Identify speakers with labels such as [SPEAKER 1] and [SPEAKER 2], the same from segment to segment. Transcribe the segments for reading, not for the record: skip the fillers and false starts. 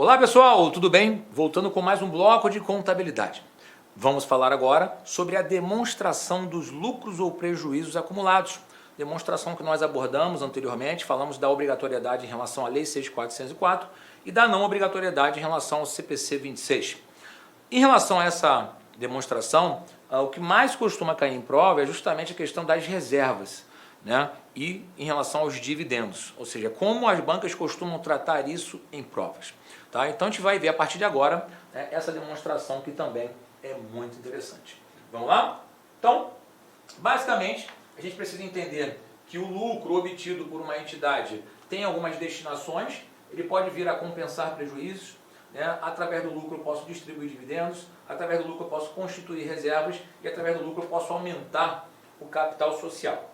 [SPEAKER 1] Olá pessoal, tudo bem? Voltando com mais um bloco de contabilidade. Vamos falar agora sobre a demonstração dos lucros ou prejuízos acumulados. Demonstração que nós abordamos anteriormente, falamos da obrigatoriedade em relação à Lei 6.404 e da não obrigatoriedade em relação ao CPC 26. Em relação a essa demonstração, o que mais costuma cair em prova é justamente a questão das reservas, né? E em relação aos dividendos, ou seja, como as bancas costumam tratar isso em provas. Tá? Então a gente vai ver a partir de agora, né, essa demonstração que também é muito interessante. Vamos lá? Então, basicamente, a gente precisa entender que o lucro obtido por uma entidade tem algumas destinações, ele pode vir a compensar prejuízos, né? Através do lucro eu posso distribuir dividendos, através do lucro eu posso constituir reservas e através do lucro eu posso aumentar o capital social.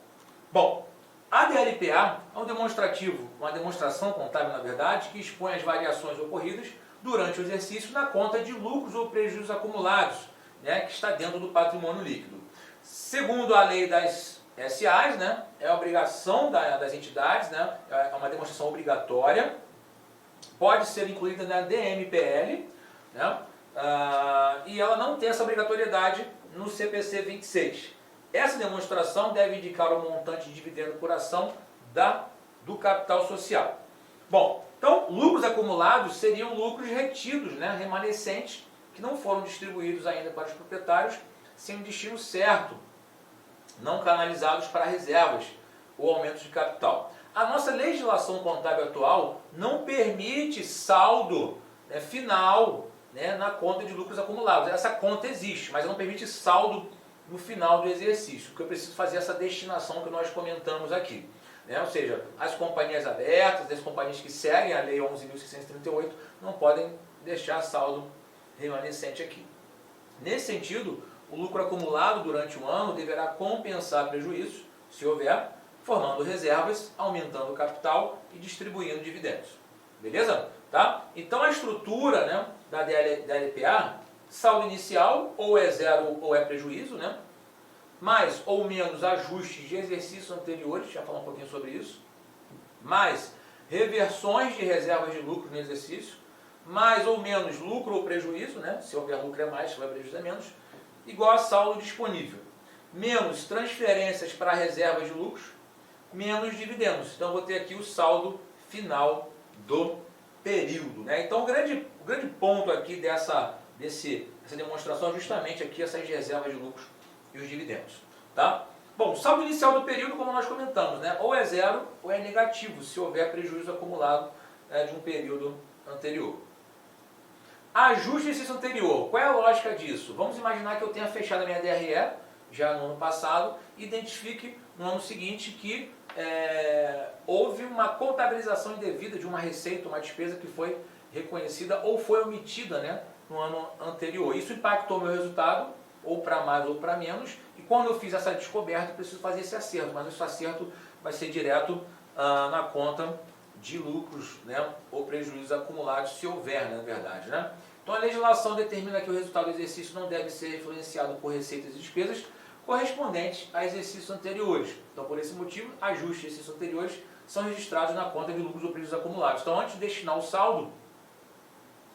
[SPEAKER 1] Bom, a DLPA é um demonstrativo, uma demonstração contábil, na verdade, que expõe as variações ocorridas durante o exercício na conta de lucros ou prejuízos acumulados, né, que está dentro do patrimônio líquido. Segundo a lei das SAs, né, é a obrigação das entidades, né, é uma demonstração obrigatória, pode ser incluída na DMPL, né, e ela não tem essa obrigatoriedade no CPC 26. Essa demonstração deve indicar o montante de dividendo por ação do capital social. Bom, então lucros acumulados seriam lucros retidos, né, remanescentes, que não foram distribuídos ainda para os proprietários sem um destino certo, não canalizados para reservas ou aumentos de capital. A nossa legislação contábil atual não permite saldo, né, final, né, na conta de lucros acumulados. Essa conta existe, mas não permite saldo no final do exercício, porque eu preciso fazer essa destinação que nós comentamos aqui. Né? Ou seja, as companhias abertas, as companhias que seguem a Lei 11.638, não podem deixar saldo remanescente aqui. Nesse sentido, o lucro acumulado durante um ano deverá compensar prejuízos, se houver, formando reservas, aumentando o capital e distribuindo dividendos. Beleza? Tá? Então a estrutura, né, da LPA, saldo inicial, ou é zero ou é prejuízo, né? Mais ou menos ajustes de exercícios anteriores, já falar um pouquinho sobre isso, mais reversões de reservas de lucro no exercício, mais ou menos lucro ou prejuízo, né? Se houver lucro é mais, se houver prejuízo é menos, igual a saldo disponível, menos transferências para reservas de lucros, menos dividendos. Então vou ter aqui o saldo final do período, né? Então o grande ponto aqui dessa demonstração é justamente aqui essas reservas de lucros e os dividendos. Tá? Bom, o saldo inicial do período, como nós comentamos, né? Ou é zero ou é negativo, se houver prejuízo acumulado, né, de um período anterior. Ajuste de exercício anterior. Qual é a lógica disso? Vamos imaginar que eu tenha fechado a minha DRE já no ano passado e identifique no ano seguinte que houve uma contabilização indevida de uma receita, uma despesa que foi reconhecida ou foi omitida, né, no ano anterior. Isso impactou meu resultado, ou para mais ou para menos, e quando eu fiz essa descoberta, eu preciso fazer esse acerto, mas esse acerto vai ser direto na conta de lucros, né, ou prejuízos acumulados, se houver, na verdade. Né? Então a legislação determina que o resultado do exercício não deve ser influenciado por receitas e despesas correspondentes a exercícios anteriores. Então, por esse motivo, ajustes de exercícios anteriores são registrados na conta de lucros ou prejuízos acumulados. Então, antes de destinar o saldo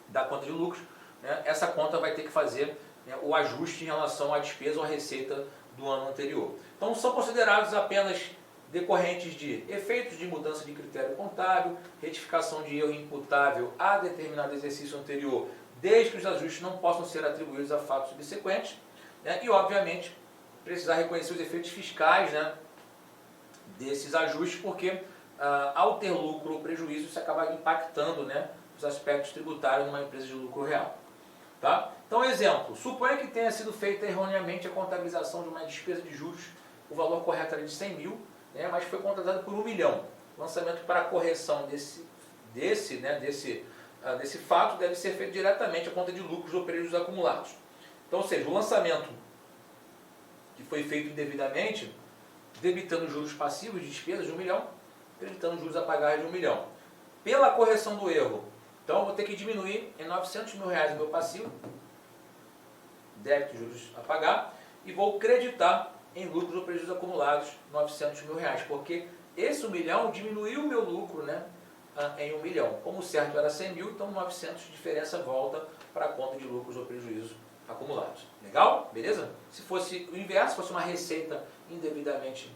[SPEAKER 1] da conta de lucros, né, essa conta vai ter que fazer, né, o ajuste em relação à despesa ou à receita do ano anterior. Então são considerados apenas decorrentes de efeitos de mudança de critério contábil, retificação de erro imputável a determinado exercício anterior, desde que os ajustes não possam ser atribuídos a fatos subsequentes, né, e obviamente precisar reconhecer os efeitos fiscais, né, desses ajustes, porque ao ter lucro ou prejuízo isso acaba impactando, né, os aspectos tributários numa empresa de lucro real. Tá? Então, exemplo, suponha que tenha sido feita erroneamente a contabilização de uma despesa de juros, o valor correto era de 100 mil, né, mas foi contratado por 1 milhão. O lançamento para a correção desse fato deve ser feito diretamente à conta de lucros ou prejuízos acumulados. Então, ou seja, o lançamento que foi feito indevidamente, debitando juros passivos de despesas de 1 milhão, creditando juros a pagar de 1 milhão. Pela correção do erro, então eu vou ter que diminuir em 900 mil reais o meu passivo, débito de juros a pagar, e vou creditar em lucros ou prejuízos acumulados 900 mil reais, porque esse 1 milhão diminuiu o meu lucro, né, em 1 milhão. Como o certo era 100 mil, então 900 de diferença volta para a conta de lucros ou prejuízos acumulados. Legal? Beleza? Se fosse o inverso, fosse uma receita indevidamente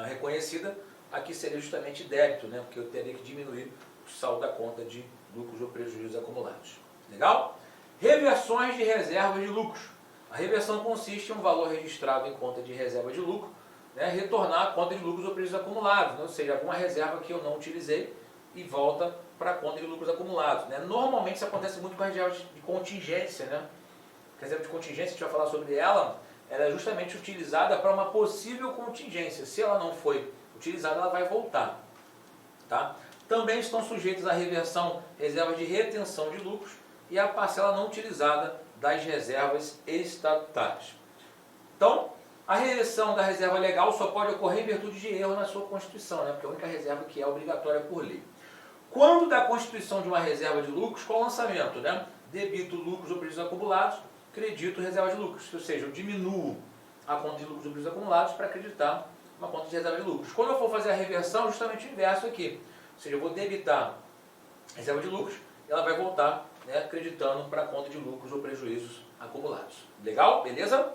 [SPEAKER 1] reconhecida, aqui seria justamente débito, né? Porque eu teria que diminuir o saldo da conta de lucros ou prejuízos acumulados. Legal? Reversões de reservas de lucros. A reversão consiste em um valor registrado em conta de reserva de lucro, né, retornar a conta de lucros ou prejuízos acumulados, né? Ou seja, alguma reserva que eu não utilizei e volta para a conta de lucros acumulados. Né? Normalmente isso acontece muito com a reserva de contingência. Né? A reserva de contingência, a gente vai falar sobre ela, ela é justamente utilizada para uma possível contingência. Se ela não foi utilizada, ela vai voltar. Tá? Também estão sujeitos à reversão reservas de retenção de lucros e a parcela não utilizada das reservas estatutárias. Então, a reversão da reserva legal só pode ocorrer em virtude de erro na sua Constituição, né? Porque é a única reserva que é obrigatória por lei. Quando da constituição de uma reserva de lucros, qual o lançamento? Né? Debito lucros ou prejuízos acumulados, credito reserva de lucros. Ou seja, eu diminuo a conta de lucros ou prejuízos acumulados para acreditar uma conta de reserva de lucros. Quando eu for fazer a reversão, justamente o inverso aqui. Ou seja, eu vou debitar reserva de lucros e ela vai voltar, né, acreditando para a conta de lucros ou prejuízos acumulados. Legal? Beleza?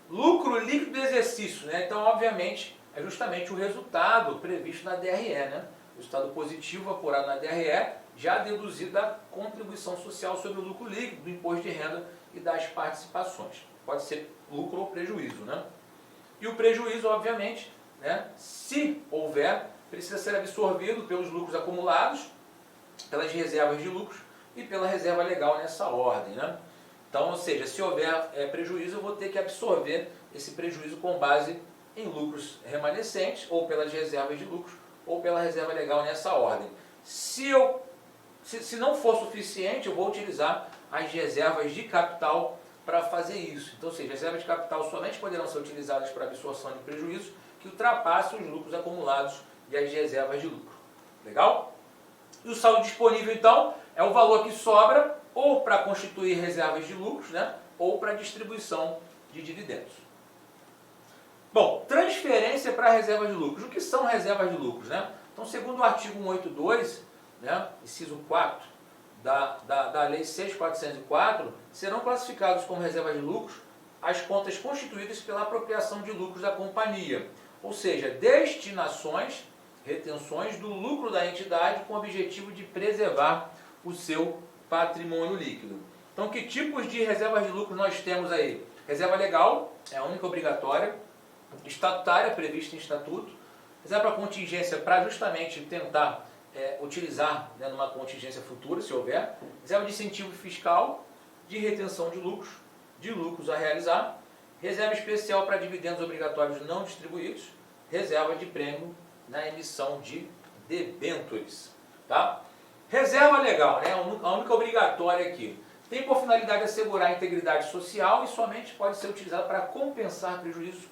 [SPEAKER 1] Lucro líquido do exercício, né? Então, obviamente, é justamente o resultado previsto na DRE, né? O resultado positivo apurado na DRE, já deduzido da contribuição social sobre o lucro líquido, do imposto de renda e das participações. Pode ser lucro ou prejuízo, né? E o prejuízo, obviamente, né, se houver, precisa ser absorvido pelos lucros acumulados, pelas reservas de lucros e pela reserva legal nessa ordem, né? Então, ou seja, se houver prejuízo, eu vou ter que absorver esse prejuízo com base em lucros remanescentes, ou pelas reservas de lucros, ou pela reserva legal nessa ordem. Se não for suficiente, eu vou utilizar as reservas de capital para fazer isso. Então, ou seja, as reservas de capital somente poderão ser utilizadas para absorção de prejuízo que ultrapassem os lucros acumulados e as reservas de lucro. Legal? E o saldo disponível, então, é o valor que sobra ou para constituir reservas de lucros, né, ou para distribuição de dividendos. Bom, transferência para reservas de lucros. O que são reservas de lucros? Né? Então, segundo o artigo 182, né, inciso 4 da Lei 6.404, serão classificados como reservas de lucros as contas constituídas pela apropriação de lucros da companhia, ou seja, destinações, retenções do lucro da entidade com o objetivo de preservar o seu patrimônio líquido. Então, que tipos de reservas de lucro nós temos aí? Reserva legal, é a única obrigatória, estatutária, prevista em estatuto, reserva para contingência para justamente tentar utilizar, né, numa contingência futura, se houver, reserva de incentivo fiscal, de retenção de lucros a realizar, reserva especial para dividendos obrigatórios não distribuídos, reserva de prêmio na emissão de debêntures. Tá? Reserva legal, né, a única obrigatória aqui, tem por finalidade assegurar a integridade social e somente pode ser utilizada para compensar prejuízo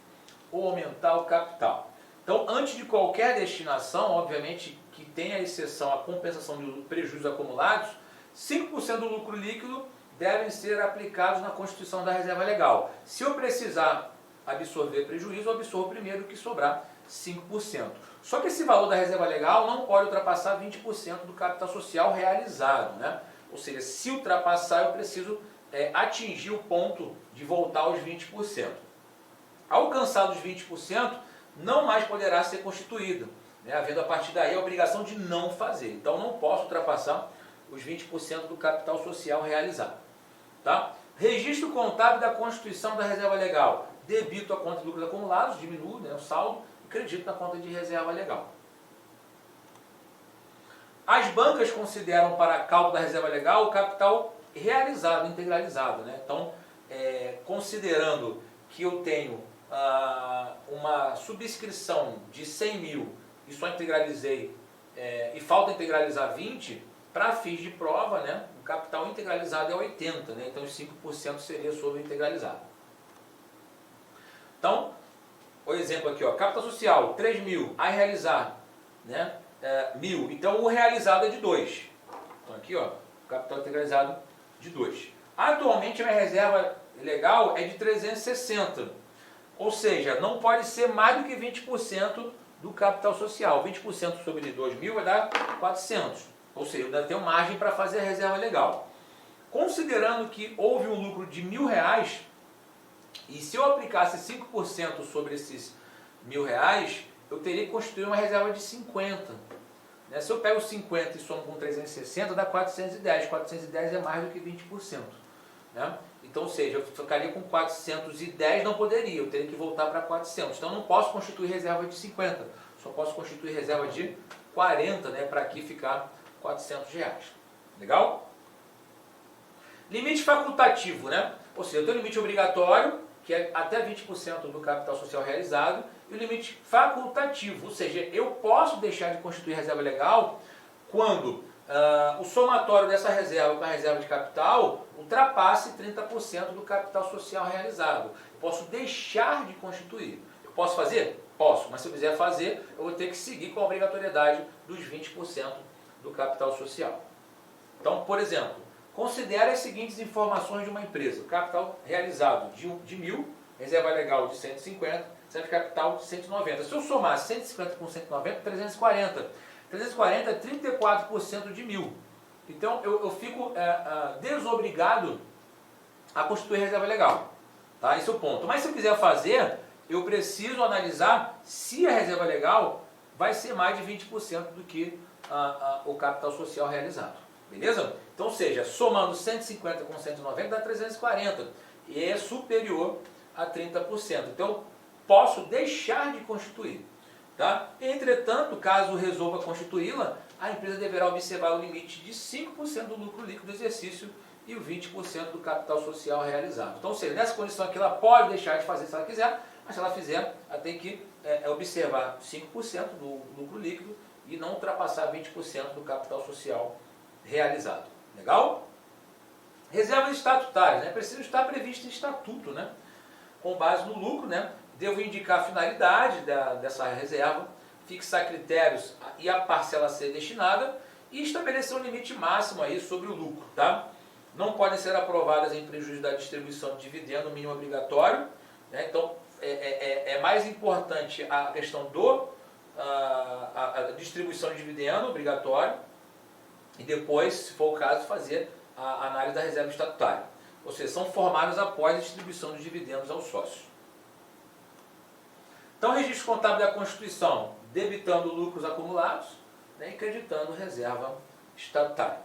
[SPEAKER 1] ou aumentar o capital. Então, antes de qualquer destinação, obviamente que tem a exceção à compensação de prejuízos acumulados, 5% do lucro líquido devem ser aplicados na constituição da reserva legal. Se eu precisar absorver prejuízo, eu absorvo primeiro o que sobrar, 5%. Só que esse valor da reserva legal não pode ultrapassar 20% do capital social realizado, né? Ou seja, se ultrapassar, eu preciso atingir o ponto de voltar aos 20%. Alcançados os 20%, não mais poderá ser constituída, né? Havendo a partir daí a obrigação de não fazer. Então, não posso ultrapassar os 20% do capital social realizado. Tá? Registro contábil da constituição da reserva legal. Debito a conta de lucros acumulados, diminuo, né, o saldo, e credito na conta de reserva legal. As bancas consideram para cálculo da reserva legal o capital realizado, integralizado. Né? Então, considerando que eu tenho uma subscrição de 100 mil e só integralizei, e falta integralizar 20, para fins de prova, né, o capital integralizado é 80, né, então os 5% seria sobre o integralizado. Então, o exemplo aqui, ó, capital social, 3 mil, a realizar, né, 1.000, então o realizado é de 2. Então aqui, ó, o capital integralizado de 2. Atualmente a minha reserva legal é de 360. Ou seja, não pode ser mais do que 20% do capital social. 20% sobre 2.000 vai dar 400. Ou seja, ainda tem margem para fazer a reserva legal. Considerando que houve um lucro de R$1.000, e se eu aplicasse 5% sobre esses R$1.000, eu teria que constituir uma reserva de 50. Né? Se eu pego 50 e somo com 360, dá 410. 410 é mais do que 20%. Né? Então, ou seja, eu ficaria com 410, não poderia, eu teria que voltar para 400. Então, eu não posso constituir reserva de 50, só posso constituir reserva de 40, né, para aqui ficar R$400. Legal? Limite facultativo, né? Ou seja, eu tenho o limite obrigatório, que é até 20% do capital social realizado, e o limite facultativo, ou seja, eu posso deixar de constituir reserva legal quando o somatório dessa reserva com a reserva de capital ultrapasse 30% do capital social realizado. Eu posso deixar de constituir. Eu posso fazer? Posso, mas se eu quiser fazer, eu vou ter que seguir com a obrigatoriedade dos 20% do capital social. Então, por exemplo, considere as seguintes informações de uma empresa. Capital realizado de 1.000, reserva legal de 150, reserva de capital de 190. Se eu somar 150 com 190, 340. 340 é 34% de 1.000. Então, eu fico desobrigado a constituir reserva legal. Tá? Esse é o ponto. Mas se eu quiser fazer, eu preciso analisar se a reserva legal vai ser mais de 20% do que o capital social realizado. Beleza? Então, ou seja, somando 150 com 190 dá 340. E é superior a 30%. Então, posso deixar de constituir. Tá? Entretanto, caso resolva constituí-la, a empresa deverá observar o limite de 5% do lucro líquido do exercício e o 20% do capital social realizado. Então, ou seja, nessa condição aqui, ela pode deixar de fazer se ela quiser, mas se ela fizer, ela tem que observar 5% do lucro líquido e não ultrapassar 20% do capital social realizado. Legal? Reservas estatutárias, né? Precisam estar previstas em estatuto, né? Com base no lucro, né? Devo indicar a finalidade dessa reserva, fixar critérios e a parcela a ser destinada e estabelecer um limite máximo aí sobre o lucro. Tá? Não podem ser aprovadas em prejuízo da distribuição de dividendo mínimo obrigatório. Né? Então, é mais importante a questão a distribuição de dividendo obrigatório e depois, se for o caso, fazer a análise da reserva estatutária. Ou seja, são formados após a distribuição de dividendos aos sócios. Então, registro contábil da Constituição, debitando lucros acumulados, né, e creditando reserva estatutária.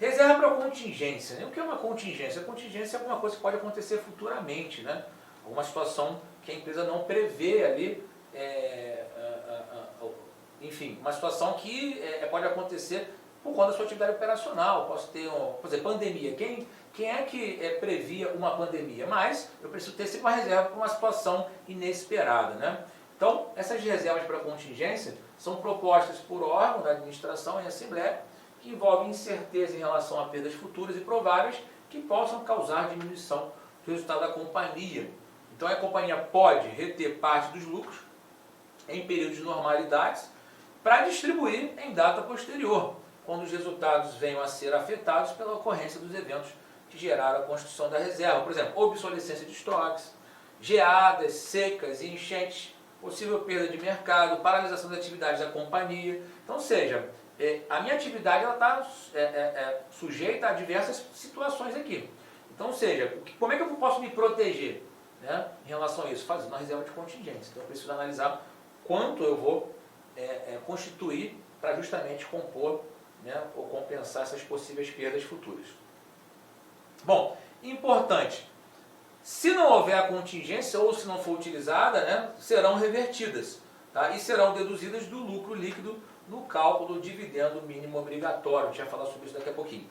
[SPEAKER 1] Reserva para contingência. Né? O que é uma contingência? A contingência é alguma coisa que pode acontecer futuramente, né? Alguma situação que a empresa não prevê ali, enfim, uma situação que pode acontecer por conta da sua atividade operacional. Posso ter, por exemplo, pandemia. Quem é que previa uma pandemia? Mas eu preciso ter sempre uma reserva para uma situação inesperada. Né? Então, essas reservas para contingência são propostas por órgão da administração em assembleia que envolvem incerteza em relação a perdas futuras e prováveis que possam causar diminuição do resultado da companhia. Então, a companhia pode reter parte dos lucros em períodos de normalidades para distribuir em data posterior, quando os resultados venham a ser afetados pela ocorrência dos eventos que geraram a constituição da reserva. Por exemplo, obsolescência de estoques, geadas, secas e enchentes, possível perda de mercado, paralisação das atividades da companhia. Então, ou seja, a minha atividade está sujeita a diversas situações aqui. Então, ou seja, como é que eu posso me proteger, né, em relação a isso? Fazendo uma reserva de contingência. Então, eu preciso analisar quanto eu vou constituir para justamente compor, né, ou compensar essas possíveis perdas futuras. Bom, importante, se não houver a contingência ou se não for utilizada, né, serão revertidas, tá? E serão deduzidas do lucro líquido no cálculo do dividendo mínimo obrigatório. A gente vai falar sobre isso daqui a pouquinho.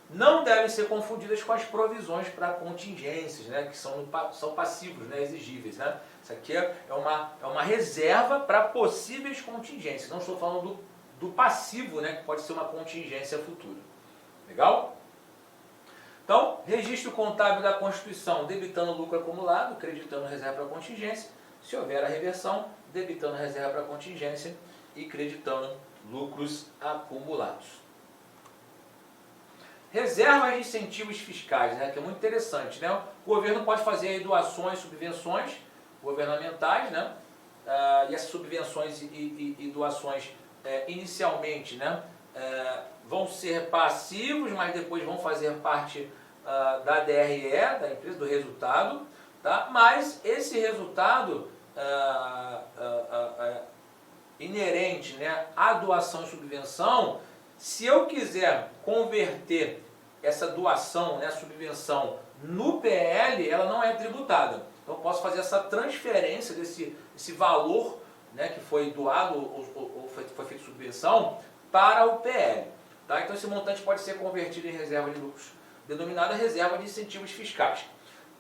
[SPEAKER 1] Não devem ser confundidas com as provisões para contingências, né, que são passivos, né, exigíveis. Né? Isso aqui é uma reserva para possíveis contingências. Não estou falando do passivo, né, que pode ser uma contingência futura. Legal? Então, registro contábil da Constituição, debitando lucro acumulado, creditando reserva para contingência. Se houver a reversão, debitando reserva para contingência e creditando lucros acumulados. Reservas de incentivos fiscais, né, que é muito interessante, né? O governo pode fazer aí doações, subvenções governamentais, né? E essas subvenções e doações inicialmente, né, vão ser passivos, mas depois vão fazer parte da DRE, da empresa, do resultado, tá? Mas esse resultado inerente, né, à doação e subvenção, se eu quiser converter essa doação, né, subvenção no PL, ela não é tributada. Então eu posso fazer essa transferência desse valor, né, que foi doado ou foi feito subvenção para o PL. Tá? Então esse montante pode ser convertido em reserva de lucros, denominada reserva de incentivos fiscais.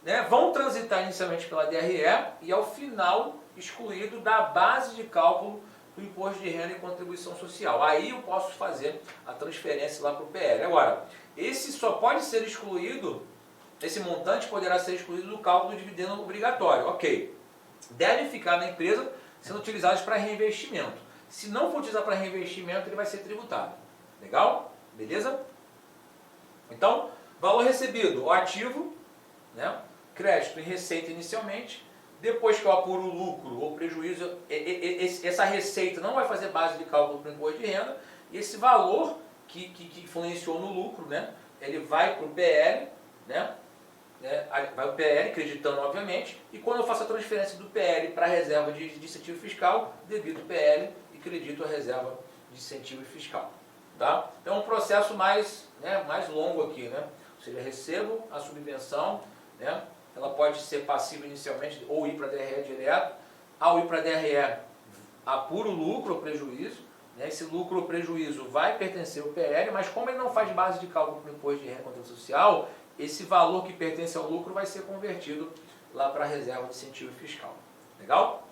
[SPEAKER 1] Né? Vão transitar inicialmente pela DRE e ao final excluído da base de cálculo do imposto de renda e contribuição social. Aí eu posso fazer a transferência lá para o PL. Agora, esse só pode ser excluído, esse montante poderá ser excluído do cálculo do dividendo obrigatório. Ok. Deve ficar na empresa sendo utilizados para reinvestimento. Se não for utilizado para reinvestimento, ele vai ser tributado. Legal? Beleza? Então, valor recebido, o ativo, né? Crédito em receita inicialmente. Depois que eu apuro o lucro ou prejuízo, essa receita não vai fazer base de cálculo para o imposto de renda. E esse valor que influenciou no lucro, né, ele vai para o PL, né, vai o PL, creditando obviamente, e quando eu faço a transferência do PL para a reserva de incentivo fiscal, debito o PL e credito a reserva de incentivo fiscal. Tá? Então é um processo mais longo aqui, né? Ou seja, recebo a subvenção, né? Ela pode ser passiva inicialmente ou ir para a DRE direto. Ao ir para a DRE, apuro o lucro ou prejuízo, né? Esse lucro ou prejuízo vai pertencer ao PL, mas como ele não faz base de cálculo para o imposto de renda e contribuição social, esse valor que pertence ao lucro vai ser convertido lá para a reserva de incentivo fiscal. Legal?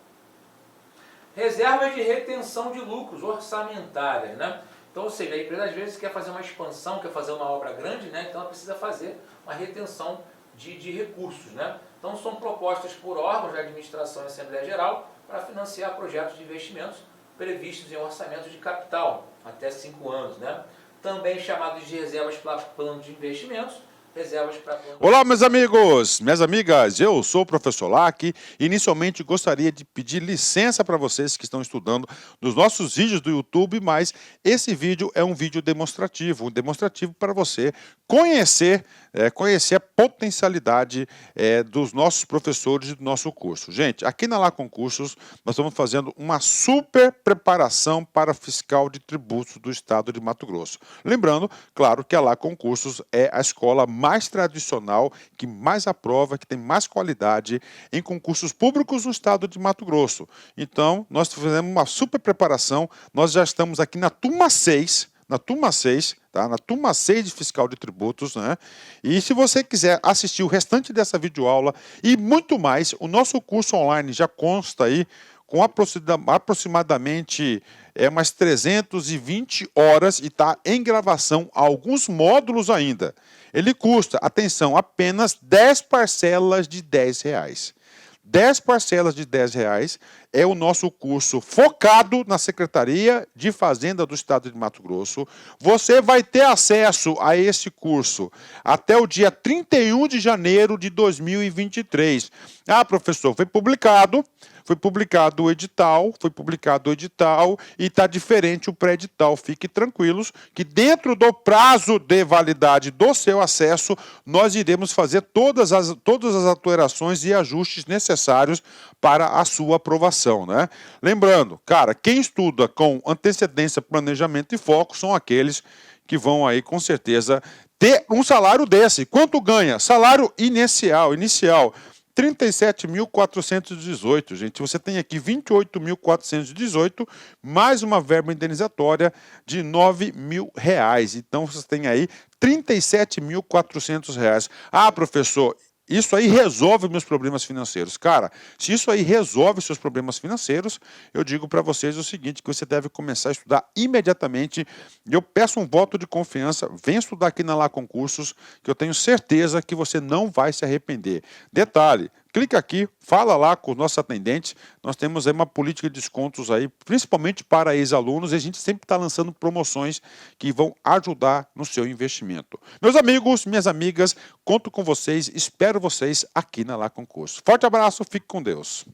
[SPEAKER 1] Reserva de retenção de lucros orçamentárias, né? Então, ou seja, a empresa às vezes quer fazer uma expansão, quer fazer uma obra grande, né? Então ela precisa fazer uma retenção de recursos, né? Então são propostas por órgãos de administração e Assembleia Geral para financiar projetos de investimentos previstos em orçamentos de capital até 5 anos, né? Também chamados de reservas para plano de investimentos, reservas para plano...
[SPEAKER 2] Olá, meus amigos, minhas amigas, eu sou o professor Lac. Inicialmente gostaria de pedir licença para vocês que estão estudando nos nossos vídeos do YouTube, mas esse vídeo é um vídeo demonstrativo, para você conhecer a potencialidade dos nossos professores e do nosso curso. Gente, aqui na Lá Concursos, nós estamos fazendo uma super preparação para fiscal de tributos do estado de Mato Grosso. Lembrando, claro, que a Lá Concursos é a escola mais tradicional, que mais aprova, que tem mais qualidade em concursos públicos no estado de Mato Grosso. Então, nós fizemos uma super preparação, nós já estamos aqui na turma 6, tá? Na turma 6 de fiscal de tributos, né? E se você quiser assistir o restante dessa videoaula e muito mais, o nosso curso online já consta aí com aproximadamente umas 320 horas e está em gravação alguns módulos ainda. Ele custa, atenção, apenas 10 parcelas de R$10. 10 parcelas de R$10 é o nosso curso focado na Secretaria de Fazenda do Estado de Mato Grosso. Você vai ter acesso a esse curso até o dia 31 de janeiro de 2023. Ah, professor, foi publicado o edital, e está diferente o pré-edital. Fique tranquilos que dentro do prazo de validade do seu acesso, nós iremos fazer todas as alterações e ajustes necessários para a sua aprovação, né? Lembrando, cara, quem estuda com antecedência, planejamento e foco são aqueles que vão aí, com certeza, ter um salário desse. Quanto ganha? Salário inicial, 37.418, gente. Você tem aqui 28.418, mais uma verba indenizatória de R$9.000. Então, você tem aí R$37.400. Ah, professor, isso aí resolve meus problemas financeiros. Cara, se isso aí resolve seus problemas financeiros, eu digo para vocês o seguinte, que você deve começar a estudar imediatamente. Eu peço um voto de confiança, venha estudar aqui na Lá Concursos, que eu tenho certeza que você não vai se arrepender. Detalhe, clica aqui, fala lá com os nossos atendentes. Nós temos aí uma política de descontos aí, principalmente para ex-alunos, e a gente sempre está lançando promoções que vão ajudar no seu investimento. Meus amigos, minhas amigas, conto com vocês, espero vocês aqui na Lá Concurso. Forte abraço, fique com Deus.